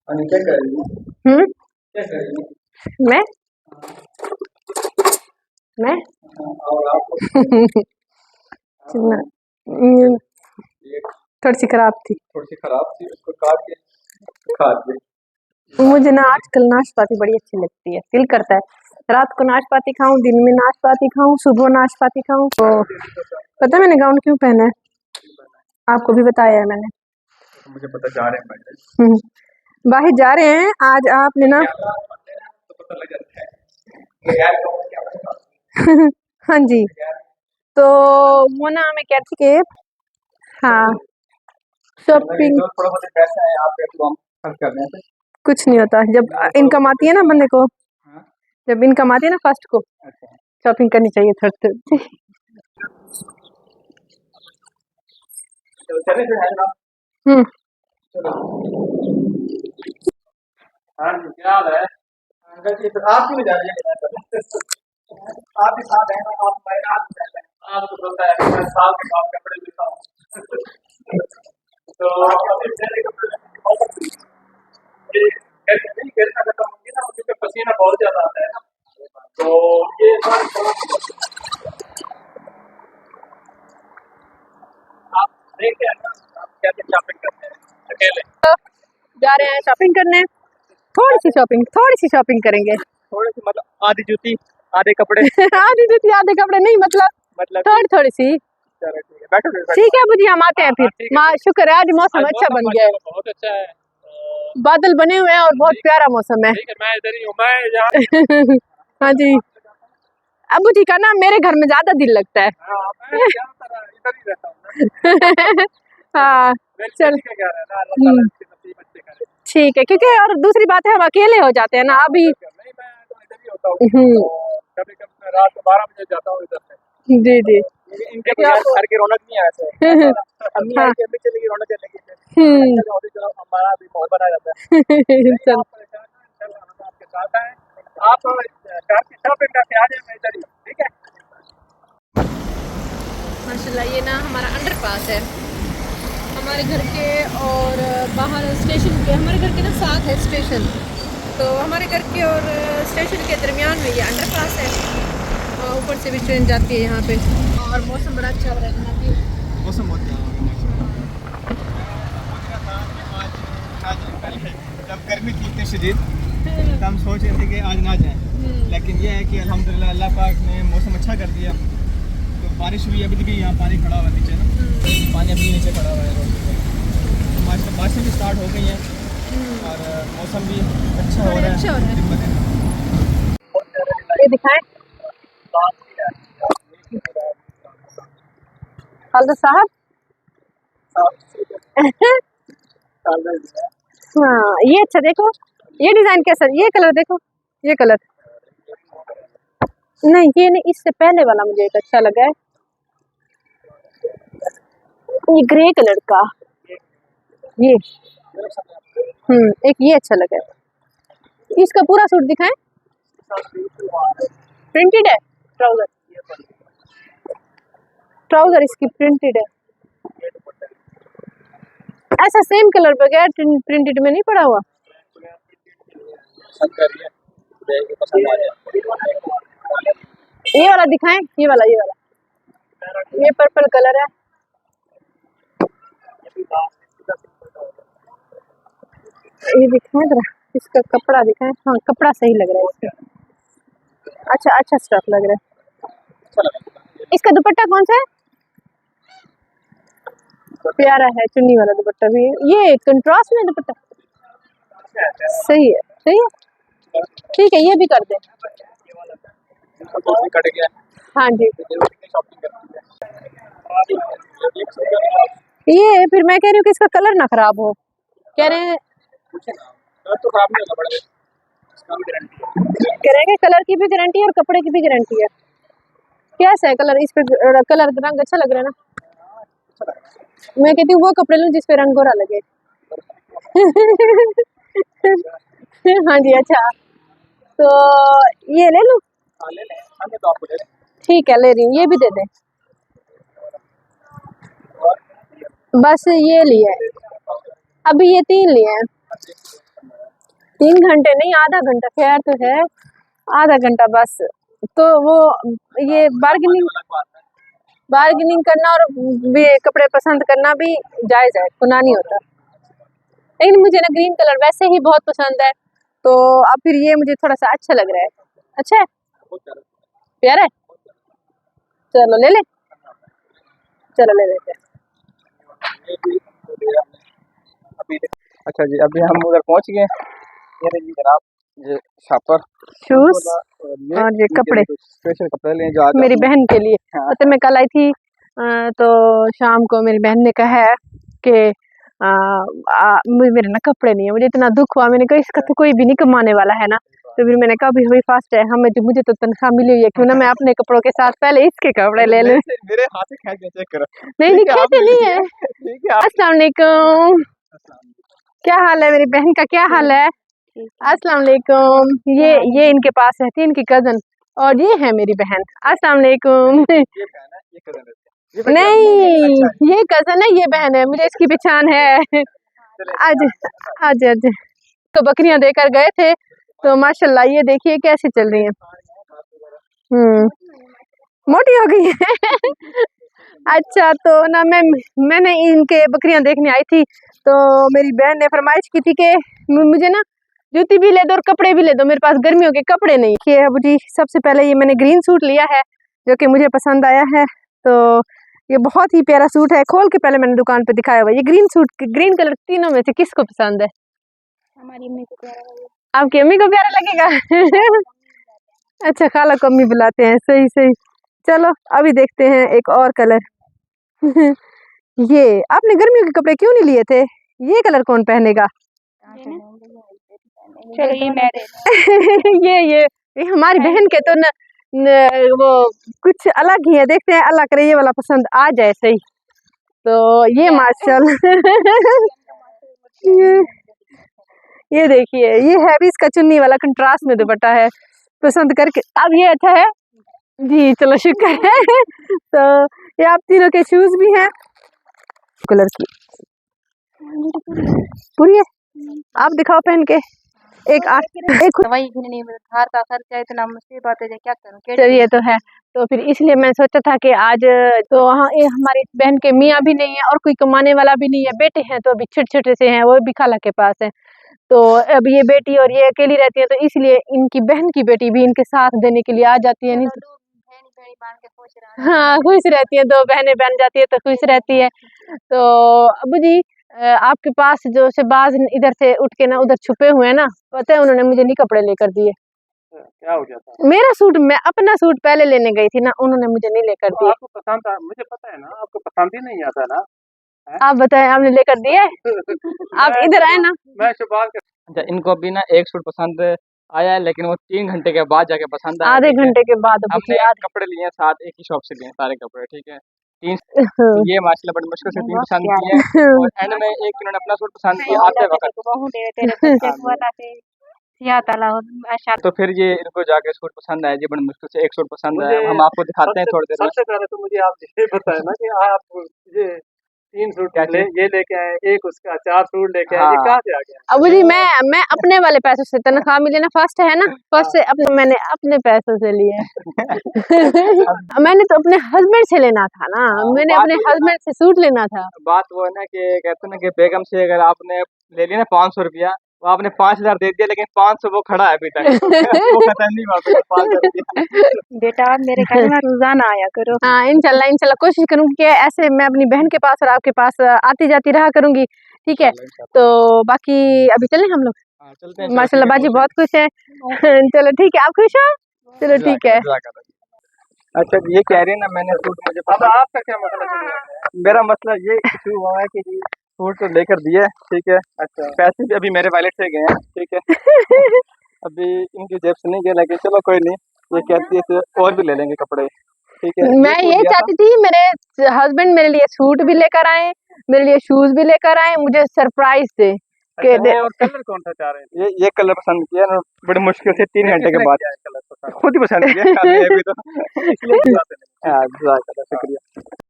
क्या कर रही हो? क्या कर रही हो? मैं मैं और आप सुनना, हम्म, ये थोड़ी सी खराब थी। थोड़ी सी खराब थी, उसको काट के खा दिए। मुझे ना आजकल नाशपाती बड़ी अच्छी लगती है, दिल करता है रात को नाशपाती खाऊं, दिन में नाशपाती खाऊं, सुबह नाशपाती खाऊं। तो पता है मैंने गाउन क्यों पहना है? आपको भी बताया है मैंने। तो मुझे पता जा रहे हैं भाई, बाहर जा रहे हैं आज आपने ना। तो पता लग जाता है कि यार कौन क्या बता। हाँ जी, तो वो ना मैं कहती कि हाँ शॉपिंग जो थोड़ा बहुत पैसा है आप तो हम खर्च कर रहे हैं। कुछ नहीं होता जब इनकम आती है ना बंदे को, हाँ, जब इनकम आती है ना फर्स्ट को अच्छा शॉपिंग करनी चाहिए थोड़ी थोड़ी। तो चले फिर है ना। हम्म चलो हाँ जी, क्या हाल है अंकल जी? फिर आप क्यों जा रही हैं? आप ही साथ हैं ना, आप मेरे हाथ में रहते हैं। आपको पता है कि मैं साल के बाद कपड़े लेता हूँ। तो अभी मेरे कपड़े बहुत अच्छे हैं। ये गर्मी नहीं, गर्मी खत्म होगी ना, मुझे तो पसीना बहुत ज्यादा आता है ना, तो ये आप देखते हैं ना, आप कैसे शॉपिंग करते हैं अकेले। जा रहे हैं शॉपिंग करने, थोड़ी सी शॉपिंग करेंगे। थोड़ी सी मतलब आधी जूती आधे कपड़े आधी जूती आधे कपड़े नहीं, मतलब थोड़ी थोड़ी सी। चलो ठीक है, बैठो फिर, बैठो। ठीक है बुझी, हम आते हैं हाँ, फिर। ठीक है, माँ शुक्र है आज मौसम आज अच्छा मौसम बन गया है, माशाल्लाह बहुत अच्छा है। बादल बने हुए हैं और बहुत प्यारा मौसम है। ठीक है, मैं इधर ही हूँ, मैं यहाँ हाँ जी, अबू जी का ना मेरे घर में ज्यादा दिल लगता है। हाँ, मैं ज्यादातर इधर ही रहता हूँ ना। हाँ मेरी चल, बेटी का घर है ना, अल्लाह ताला इसकी नसीब अच्छे करे। ठीक है, क्योंकि और दूसरी बात है हम अकेले हो जाते हैं ना अभी। नहीं, मैं तो इधर ही होता हूँ, तो कभी कभी मैं रात को 12 बजे जाता हूँ इधर से, जी जी। क्योंकि इनके बगैर घर की रौनक नहीं है ऐसे। अम्मी हाँ आएगी, अम्मी चलेगी, रौनक चलेगी, फिर होती चलो हमारा भी बहुत बना जाता है। नहीं, चल आप परेशान ना, इंशाल्लाह हम आपके साथ हैं। आप घर की शॉपिंग करके आ जाए, मैं इधर ही हूँ, ठीक है। माशाल्लाह, ये ना हमारा अंडरपास है हमारे घर के, और बाहर स्टेशन के, हमारे घर के ना साथ है स्टेशन, तो हमारे घर के और स्टेशन के दरमियान में ये अंडरपास है, और ऊपर से भी ट्रेन जाती है यहाँ पे, और मौसम बड़ा अच्छा हो रहा है यहाँ पे। मौसम बहुत पहले जब गर्मी थी इतनी शदीद, तो हम सोच रहे थे कि आज ना जाएं, लेकिन ये है कि अल्हम्दुलिल्लाह अल्लाह पाक ने मौसम अच्छा कर दिया, तो बारिश हुई। अभी भी यहाँ पानी खड़ा हुआ है नीचे ना, पानी अभी नीचे खड़ा हुआ है रोड पे। बारिशें भी स्टार्ट हो गई हैं और मौसम भी अच्छा हो रहा है। ये दिखाएं खालदा साहब। हाँ ये अच्छा, देखो ये डिजाइन कैसा, ये कलर देखो, ये कलर नहीं, ये नहीं, इससे पहले वाला मुझे एक अच्छा लगा है, ये ग्रे कलर का, ये एक ये अच्छा लगा है। इसका पूरा सूट दिखाएं, प्रिंटेड है ट्राउजर, ट्राउजर इसकी प्रिंटेड है। ऐसा सेम कलर बगैर प्रिंटेड में नहीं पड़ा हुआ। ये वाला दिखाएं, ये वाला, ये पर्पल कलर है। ये दिखाएं जरा, इसका कपड़ा दिखाएं। हाँ कपड़ा सही लग रहा है इसका, अच्छा स्टफ लग रहा है। इसका दुपट्टा कौन सा है? प्यारा है, चुन्नी वाला दुपट्टा भी, ये कंट्रास्ट में दुपट्टा सही है, सही है, ठीक है ये भी कर दे। कट गया। हाँ जी, शॉपिंग ये फिर मैं कह रही हूँ कि इसका कलर ना खराब हो, कह रहे हैं तो खराब नहीं होगा, बड़े इसका भी गारंटी है। करेंगे, कलर की भी गारंटी है और कपड़े की भी गारंटी है। कैसा है कलर? इस पे कलर रंग अच्छा लग रहा है ना, मैं कहती हूँ वो कपड़े लूँ जिसपे रंग गोरा लगे। हाँ जी, अच्छा तो ये ले लूँ? हाँ, ले लें, हमें तो आपको ले लें। ठीक है ले रही हूँ, ये भी दे दे। बस ये लिए, अभी ये 3 लिए हैं। 3 घंटे नहीं, आधा घंटा खैर तो है, आधा घंटा बस। तो वो ये बार्गेनिंग करना और भी कपड़े पसंद करना भी जायज़ है, गुनाह नहीं होता। लेकिन मुझे ना ग्रीन कलर वैसे ही बहुत पसंद है, तो अब फिर ये मुझे थोड़ा सा अच्छा लग रहा है। अच्छा है, प्यारा है, चलो ले ले, चलो ले लेते हैं। अच्छा जी, अभी हम उधर पहुंच गए। ये रही जनाब, ये शॉपर शूज और ये कपड़े स्पेशल कपड़े लें जो आज मेरी बहन के लिए। हाँ। पता मैं कल आई थी तो शाम को मेरी बहन ने कहा है कि मेरे ना कपड़े नहीं है। मुझे इतना दुख हुआ, मैंने कहा इसका तो कोई भी नहीं कमाने वाला है ना। तो फिर मैंने कहा अभी हुई फास्ट है, हमें मुझे तो तनख्वाह मिली हुई है, क्यों ना मैं अपने कपड़ों के साथ पहले इसके कपड़े ले लूं। मेरे हाथ से खींच के चेक करो। नहीं खींचे नहीं है। अस्सलाम वालेकुम, क्या हाल है मेरी बहन का, क्या हाल है? अस्सलाम वालेकुम। ये इनके पास रहती है, इनकी कजन, और ये है मेरी बहन। अस्सलाम वालेकुम। नहीं ये कजन है, ये बहन है, मुझे इसकी पहचान है। आज आज आज तो बकरियां देकर गए थे, तो माशाल्लाह ये देखिए कैसे चल रही हैं। मोटी हो गई है। अच्छा तो ना मैंने इनके बकरियां देखने आई थी, तो मेरी बहन ने फरमाइश की थी कि मुझे ना जूती भी ले दो और कपड़े भी ले दो, मेरे पास गर्मियों के कपड़े नहीं। कि अब जी सबसे पहले ये मैंने ग्रीन सूट लिया है जो कि मुझे पसंद आया है। तो ये बहुत ही प्यारा सूट है, खोल के पहले मैंने दुकान पे दिखाया हुआ। ये ग्रीन सूट, ग्रीन कलर तीनों में से किसको पसंद है? हमारी अम्मी को प्यारा लगेगा। आपकी अम्मी को प्यारा लगेगा। अच्छा, खाला को अम्मी बुलाते हैं, सही सही। चलो अभी देखते हैं एक और कलर। ये आपने गर्मियों के कपड़े क्यों नहीं लिए थे? ये कलर कौन पहनेगा? चलो ये मैं ये हमारी बहन के तो वो कुछ अलग ही है। देखते हैं, अल्लाह करे ये वाला पसंद आ जाए सही। तो ये माशाल्लाह। ये देखिए, ये है भी इसका चुन्नी वाला कंट्रास्ट में दुपट्टा है, पसंद करके। अब ये अच्छा है जी, चलो शुक्र है। तो ये आप तीनों के शूज भी हैं कलर की पूरी है। आप दिखाओ पहन के एक दवाई भी नहीं घर का खर्चा इतना मुश्किल बात है, क्या करूं। चलिए तो है, तो फिर इसलिए मैं सोचा था कि आज तो वहाँ ये हमारी बहन के मियाँ भी नहीं है और कोई कमाने वाला भी नहीं है, बेटे हैं तो अभी छोटे छोटे से हैं, वो भी खाला के पास है। तो अब ये बेटी और ये अकेली रहती है, तो इसलिए इनकी बहन की बेटी भी इनके साथ देने के लिए आ जाती है। नहीं तो हाँ खुश रहती है, 2 बहनें बन जाती है तो खुश रहती है। तो अबू जी आपके पास जो शहबाज इधर से उठ के ना उधर छुपे हुए हैं ना, पता है उन्होंने मुझे नहीं कपड़े लेकर दिए। क्या हो गया था? मेरा सूट, मैं अपना सूट पहले लेने गई थी ना, उन्होंने मुझे नहीं लेकर दिए। आपको पसंद था, मुझे पता है ना, आपको पसंद ही नहीं आता ना। आप बताएं, आपने लेकर दिए? आप इधर आए ना। मैं अच्छा, इनको अभी ना एक सूट पसंद आया है, लेकिन वो 3 घंटे के बाद जाके पसंद आया। आधे घंटे के बाद हमने कपड़े लिए साथ, एक ही शॉप से लिए सारे कपड़े, ठीक है। 3 ये माशाल्लाह बड़ी मुश्किल से 3 पसंद किए हैं, और एंड में एक इन्होंने अपना सूट पसंद किया आते वक्त। तो फिर ये इनको जाके सूट पसंद आया जी, बड़ी मुश्किल से एक सूट पसंद आया। हम आपको दिखाते हैं थोड़ी देर में। सबसे पहले तो मुझे आप ये बताएं ना कि आप ये 3 सूट ये लेके आए, एक उसका 4 सूट लेके आए, ये कहाँ से आ गया? अबू जी मैं अपने वाले पैसों से, तनख्वाह मिली ना, फर्स्ट है ना, फर्स्ट से मैंने अपने पैसों से लिए। मैंने तो अपने हस्बैंड से लेना था ना, मैंने अपने हस्बैंड से सूट लेना था। बात वो है ना कि कहते हैं ना कि बेगम से अगर आपने ले लिया ना 500 रुपया, वो आपने 5000 दे दिया, लेकिन 500 वो खड़ा है अभी तक। वो खत्म नहीं हुआ 500 रुपया। बेटा आप मेरे घर में रोजाना आया करो। हाँ इंशाल्लाह कोशिश करूंगी कि ऐसे मैं अपनी बहन के पास और आपके पास आती जाती रहा करूंगी, ठीक है। तो बाकी अभी चलें हम लोग। चलते हैं, माशाल्लाह बाजी बहुत खुश है। चलो ठीक है, आप खुश हो? चलो ठीक है। अच्छा ये कह रहे हैं ना, मैंने सूट मुझे पता। आपका क्या मसला? मेरा मसला ये शुरू हुआ है कि जी सूट तो लेकर दिए, ठीक है। अच्छा, पैसे भी अभी मेरे वॉलेट से गए हैं, ठीक है। अभी इनकी जेब से नहीं गए, लेकिन चलो कोई नहीं, ये कहती है और भी ले लेंगे कपड़े, ठीक है। मैं ये चाहती थी मेरे हस्बैंड मेरे लिए सूट भी लेकर आए, मेरे लिए शूज भी लेकर आए, मुझे सरप्राइज दे। और कलर कौन सा चाह रहे हैं? ये कलर पसंद किया ना, बड़ी मुश्किल से 3 घंटे के बाद कलर खुद ही पसंद किया। इसलिए शुक्रिया।